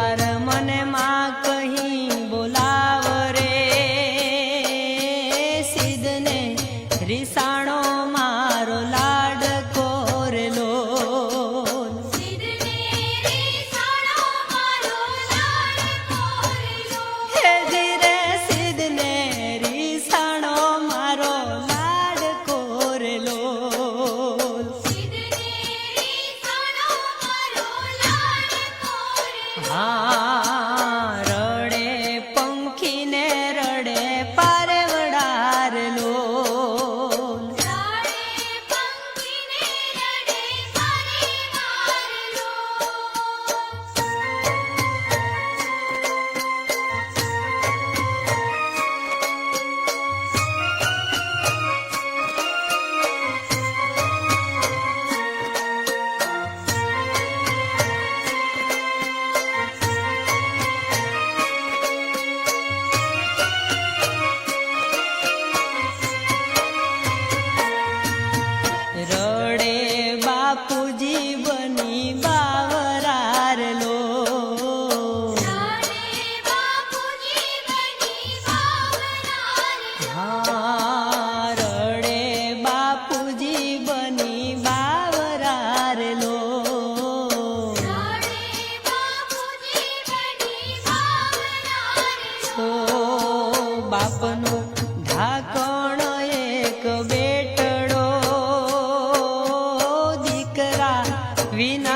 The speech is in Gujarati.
વાર મને માં કહી બોલાવ રે સિદ્ધને રીસાણો મારો લાડકો રે લોલ હે ધીરે સિદ્ધને રીસાણો મારો લાડકો રે લોલ હા રડે પંખીને રડે પારેવડાર લોલ રડે બાપુજી બની બાવરાર લોલ હા રડે બાપુજી બની બાવરાર લોલ ઓ બાપનો ઢાકણ એક બેટડો દીકરા વિના